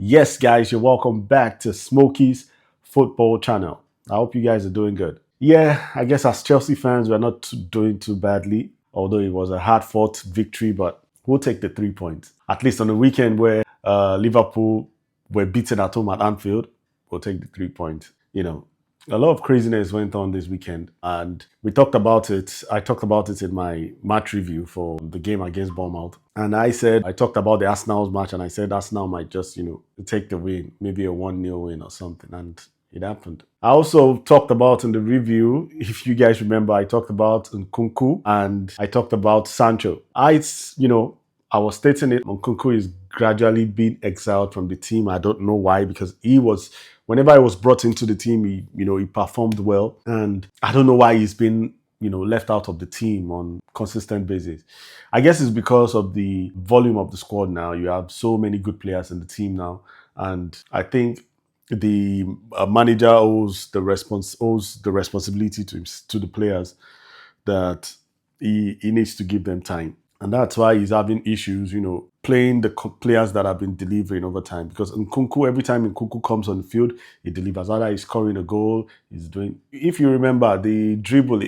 Yes, guys, you're welcome back to Smokey's football channel. I hope you guys are doing good. Yeah, I guess as Chelsea fans, we're not doing too badly, although it was a hard fought victory, but we'll take the 3 points. At least on the weekend where Liverpool were beaten at home at Anfield, we'll take the 3 points. A lot of craziness went on this weekend, and we talked about it. I talked about it in my match review for the game against Bournemouth. And I talked about the Arsenal's match, and I said Arsenal might just, take the win, maybe a 1-0 win or something. And it happened. I also talked about in the review, if you guys remember, I talked about Nkunku and I talked about Sancho. I was stating it, Nkunku is gradually being exiled from the team. I don't know why, because whenever he was brought into the team, he performed well. And I don't know why he's been, left out of the team on consistent basis. I guess it's because of the volume of the squad now. You have so many good players in the team now. And I think the manager owes the responsibility to the players that he needs to give them time. And that's why he's having issues, playing the players that have been delivering over time. Because Nkunku, every time Nkunku comes on the field, he delivers. Either he's scoring a goal, he's doing... If you remember, the dribble,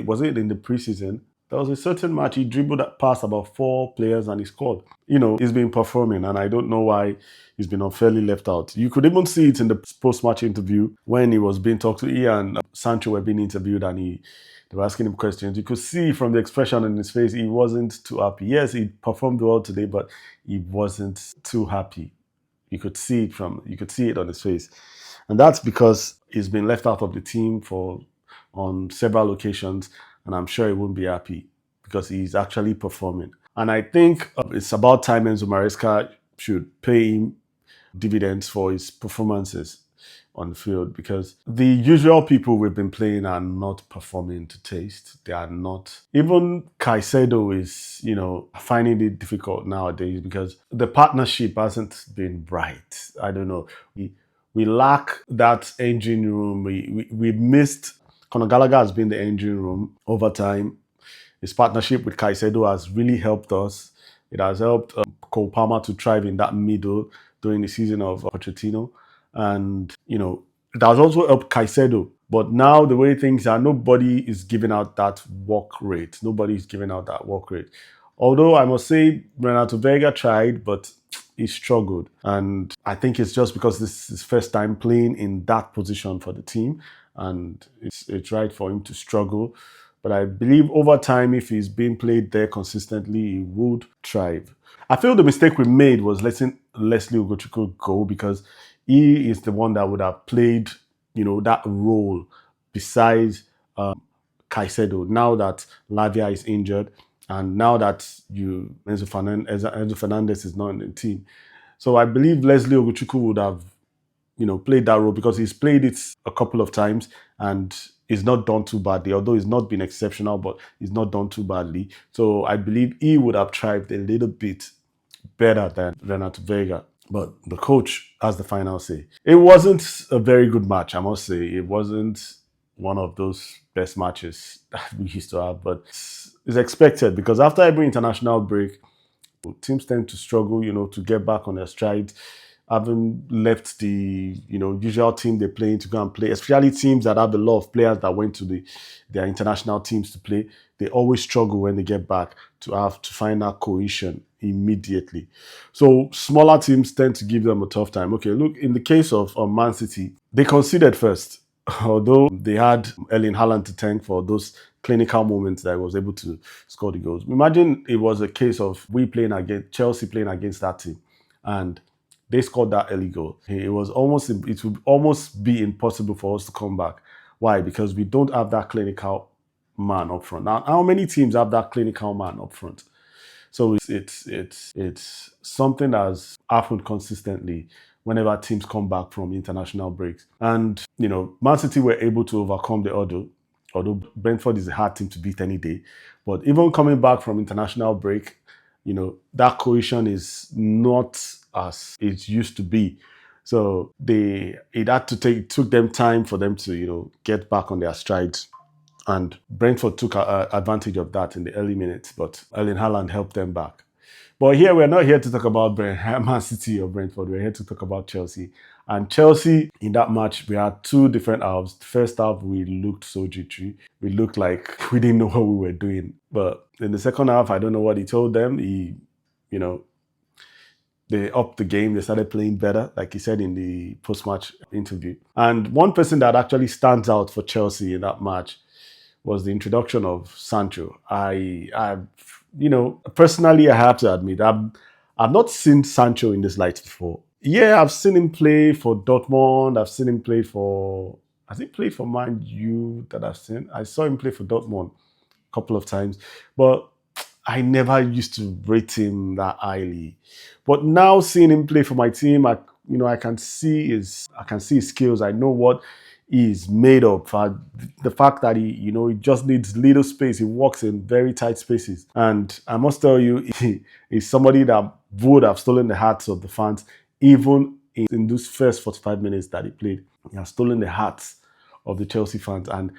was it in the preseason? There was a certain match, he dribbled past about 4 players and he scored. He's been performing, and I don't know why he's been unfairly left out. You could even see it in the post-match interview when he was being talked to. He and Sancho were being interviewed, and they were asking him questions. You could see from the expression on his face, he wasn't too happy. Yes, he performed well today, but he wasn't too happy. You could see it on his face. And that's because he's been left out of the team on several occasions, and I'm sure he won't be happy because he's actually performing. And I think it's about time Enzo Maresca should pay him dividends for his performances on the field, because the usual people we've been playing are not performing to taste. They are not. Even Caicedo is, finding it difficult nowadays because the partnership hasn't been bright. I don't know. We lack that engine room. We missed... Conor Gallagher has been the engine room over time. His partnership with Caicedo has really helped us. It has helped Cole Palmer to thrive in that middle during the season of Pochettino. And, it has also helped Caicedo. But now the way things are, nobody is giving out that work rate. Nobody is giving out that work rate. Although I must say Renato Vega tried, but he struggled. And I think it's just because this is his first time playing in that position for the team. And it's right for him to struggle. But I believe over time, if he's being played there consistently, he would thrive. I feel the mistake we made was letting Leslie Ugochukwu go, because he is the one that would have played, that role besides Caicedo. Now that Lavia is injured, and now that Enzo Fernandez is not in the team. So I believe Leslie Ugochukwu would have, played that role, because he's played it a couple of times and he's not done too badly. Although he's not been exceptional, but he's not done too badly. So I believe he would have thrived a little bit better than Renato Vega. But the coach has the final say. It wasn't a very good match, I must say. It wasn't one of those best matches that we used to have, but it's expected, because after every international break, teams tend to struggle, to get back on their stride, having left the, usual team they're playing to go and play, especially teams that have a lot of players that went to their international teams to play. They always struggle when they get back to have to find that cohesion immediately. So smaller teams tend to give them a tough time. Okay, look, in the case of Man City, they conceded first, although they had Erling Haaland to thank for those clinical moments that he was able to score the goals. Imagine it was a case of Chelsea playing against that team, and they scored that early goal. It would almost be impossible for us to come back. Why? Because we don't have that clinical man up front. Now, how many teams have that clinical man up front? So it's something that has happened consistently whenever teams come back from international breaks. And, Man City were able to overcome the ordeal, although Brentford is a hard team to beat any day. But even coming back from international break, that cohesion is not as it used to be. So it took them time for them to, get back on their strides. And Brentford took advantage of that in the early minutes, but Erling Haaland helped them back. But here we're not here to talk about Man City or Brentford. We're here to talk about Chelsea. And Chelsea in that match, we had two different halves. The first half, we looked so jittery. We looked like we didn't know what we were doing. But in the second half, I don't know what he told them. You know, they upped the game. They started playing better, like he said in the post-match interview. And one person that actually stands out for Chelsea in that match was the introduction of Sancho. Personally, I have to admit, I've not seen Sancho in this light before. Yeah, I've seen him play for Dortmund. I've seen him play for, I think, played for Man U that I've seen. I saw him play for Dortmund a couple of times, but I never used to rate him that highly. But now seeing him play for my team, I can see his skills. I know what he's made of. The fact that he just needs little space. He walks in very tight spaces. And I must tell you, he's somebody that would have stolen the hearts of the fans, even in those first 45 minutes that he played. He has stolen the hearts of the Chelsea fans. And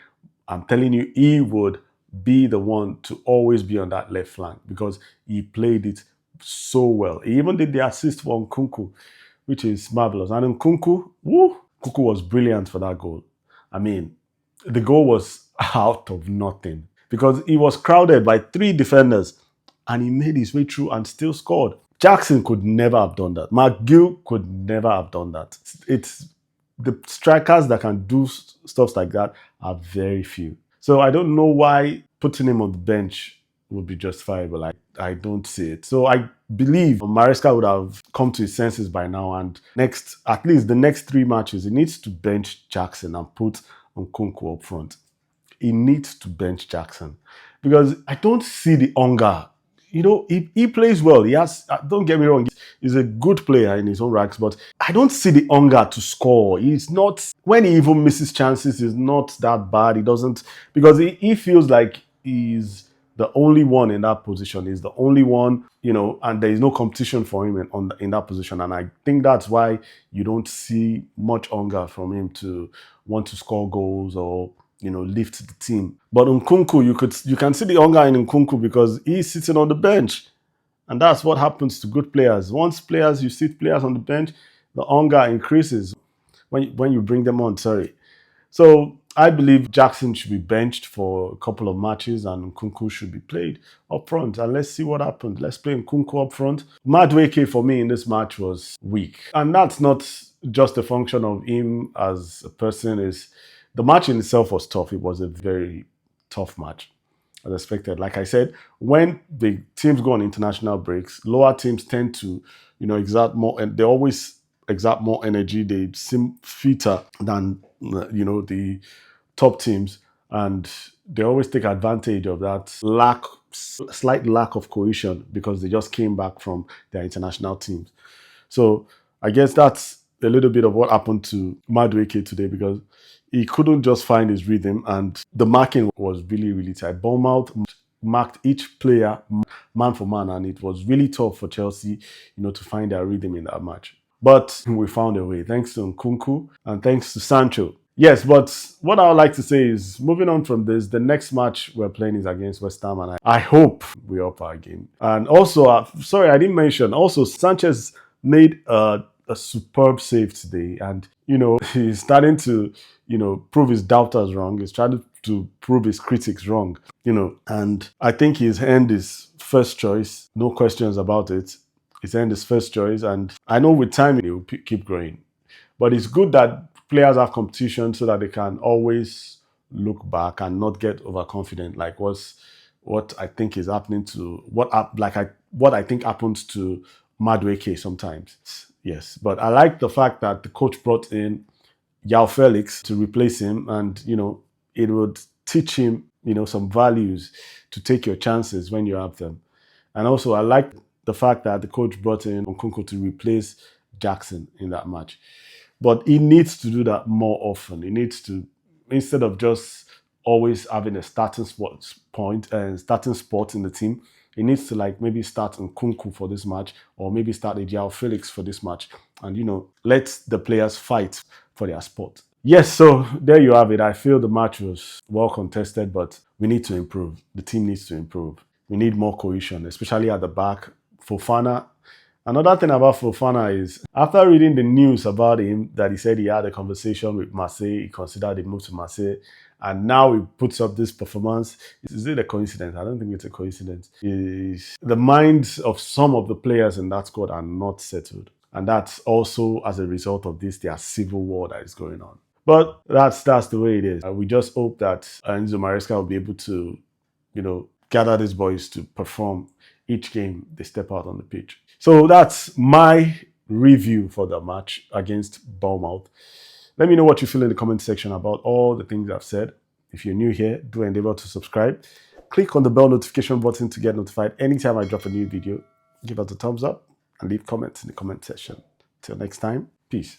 I'm telling you, he would be the one to always be on that left flank because he played it so well. He even did the assist for Nkunku, which is marvelous. And Nkunku was brilliant for that goal. I mean, the goal was out of nothing because he was crowded by three defenders and he made his way through and still scored. Jackson could never have done that. McGill could never have done that. It's the strikers that can do stuff like that are very few. So I don't know why putting him on the bench would be justifiable. I don't see it. So I believe Maresca would have come to his senses by now. And at least the next three matches, he needs to bench Jackson and put Nkunku up front. He needs to bench Jackson because I don't see the hunger. He plays well. He has, don't get me wrong, he's a good player in his own ranks, but I don't see the hunger to score. He's not, when he even misses chances, he's not that bad. He doesn't, because he feels like he's the only one in that position. He's the only one, and there is no competition for him in that position. And I think that's why you don't see much hunger from him to want to score goals or lift the team. But Nkunku, you can see the hunger in Nkunku because he's sitting on the bench. And that's what happens to good players. Once you sit players on the bench, the hunger increases when you bring them on, sorry. So I believe Jackson should be benched for a couple of matches and Nkunku should be played up front. And let's see what happens. Let's play Nkunku up front. Madueke for me in this match was weak. And that's not just a function of him as a person. The match in itself was tough. It was a very tough match, as expected. Like I said, when the teams go on international breaks, lower teams tend to, exert more, and they always exert more energy. They seem fitter than, the top teams, and they always take advantage of that slight lack of cohesion because they just came back from their international teams. So I guess that's a little bit of what happened to Madueke today because he couldn't just find his rhythm and the marking was really, really tight. Bournemouth marked each player man for man and it was really tough for Chelsea, to find their rhythm in that match. But we found a way, thanks to Nkunku and thanks to Sancho. Yes, but what I would like to say is, moving on from this, the next match we're playing is against West Ham, and I hope we up our game. And also, sorry, I didn't mention, also Sanchez made a superb save today, and he's starting to prove his doubters wrong. He's trying to prove his critics wrong, and I think he's earned his first choice, no questions about it. He's earned his first choice, and I know with time he'll keep growing. But it's good that players have competition so that they can always look back and not get overconfident, like what I think is happening to what I think happens to Madueke sometimes. Yes, but I like the fact that the coach brought in Yao Felix to replace him, and it would teach him some values to take your chances when you have them. And also I like the fact that the coach brought in Nkunku to replace Jackson in that match. But he needs to do that more often. He needs to, instead of just always having a starting spot in the team, he needs to maybe start Nkunku for this match or maybe start Joao Felix for this match and, let the players fight for their spot. Yes, so there you have it. I feel the match was well contested, but we need to improve. The team needs to improve. We need more cohesion, especially at the back Fofana. Another thing about Fofana is, after reading the news about him, that he said he had a conversation with Marseille, he considered a move to Marseille, and now he puts up this performance. Is it a coincidence? I don't think it's a coincidence. The minds of some of the players in that squad are not settled. And that's also as a result of their civil war that is going on. But that's the way it is. We just hope that Enzo Maresca will be able to, gather these boys to perform each game they step out on the pitch. So that's my review for the match against Bournemouth. Let me know what you feel in the comment section about all the things I've said. If you're new here, do endeavor to subscribe. Click on the bell notification button to get notified anytime I drop a new video. Give us a thumbs up and leave comments in the comment section. Till next time, peace.